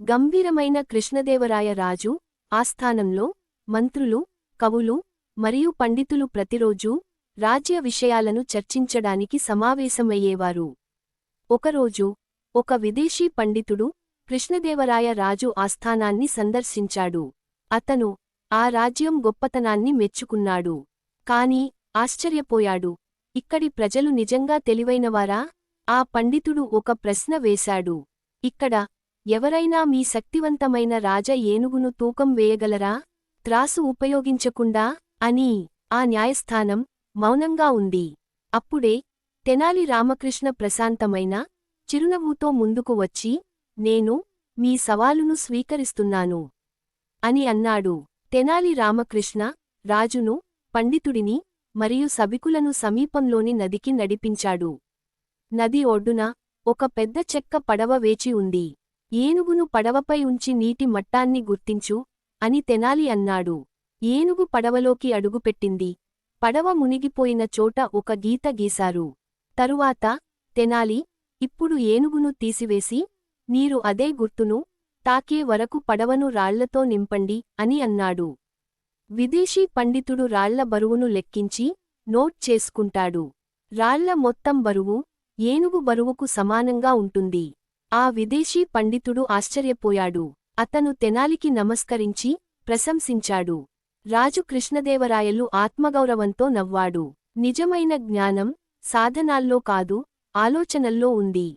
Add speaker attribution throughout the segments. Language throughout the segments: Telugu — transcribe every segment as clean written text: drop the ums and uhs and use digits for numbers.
Speaker 1: గంభీరమైన కృష్ణదేవరాయ రాజు ఆస్థానంలో మంత్రులు, కవులు మరియు పండితులు ప్రతిరోజూ రాజ్య విషయాలను చర్చించడానికి సమావేశమయ్యేవారు. ఒకరోజు ఒక విదేశీ పండితుడు కృష్ణదేవరాయ రాజు ఆస్థానాన్ని సందర్శించాడు. అతను ఆ రాజ్యం గొప్పతనాన్ని మెచ్చుకున్నాడు. కాని ఆశ్చర్యపోయాడు. ఇక్కడి ప్రజలు నిజంగా తెలివైనవారా? ఆ పండితుడు ఒక ప్రశ్న వేశాడు. ఇక్కడ ఎవరైనా మీ శక్తివంతమైన రాజ ఏనుగును తూకం వేయగలరా, త్రాసు ఉపయోగించకుండా అని? ఆ న్యాయస్థానం మౌనంగా ఉంది. అప్పుడే తెనాలి రామకృష్ణ ప్రశాంతమైన చిరునవ్వుతో ముందుకు వచ్చి, నేను మీ సవాలును స్వీకరిస్తున్నాను అని అన్నాడు. తెనాలి రామకృష్ణ రాజును, పండితుడిని మరియు సభికులను సమీపంలోని నదికి నడిపించాడు. నది ఒడ్డున ఒక పెద్ద చెక్క పడవ వేచి ఉంది. ఏనుగును పడవపై ఉంచి నీటి మట్టాన్ని గుర్తించు అని తెనాలి అన్నాడు. ఏనుగు పడవలోకి అడుగుపెట్టింది. పడవ మునిగిపోయిన చోట ఒక గీత గీశారు. తరువాత తెనాలి, ఇప్పుడు ఏనుగును తీసివేసి నీరు అదే గుర్తును తాకే వరకు పడవను రాళ్లతో నింపండి అని అన్నాడు. విదేశీ పండితుడు రాళ్ల బరువును లెక్కించి నోట్ చేసుకుంటాడు. రాళ్ల మొత్తం బరువు ఏనుగు బరువుకు సమానంగా ఉంటుంది. ఆ విదేశీ పండితుడు ఆశ్చర్యపోయాడు. అతను తెనాలికి నమస్కరించి ప్రశంసించాడు. రాజు కృష్ణదేవరాయలు ఆత్మగౌరవంతో నవ్వాడు. నిజమైన జ్ఞానం సాధనాల్లో కాదు, ఆలోచనల్లో ఉంది.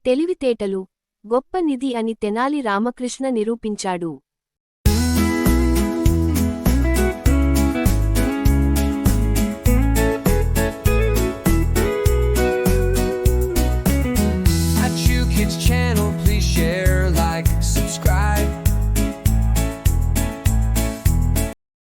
Speaker 1: తెలివితేటలు గొప్ప నిధి అని తెనాలి రామకృష్ణ నిరూపించాడు.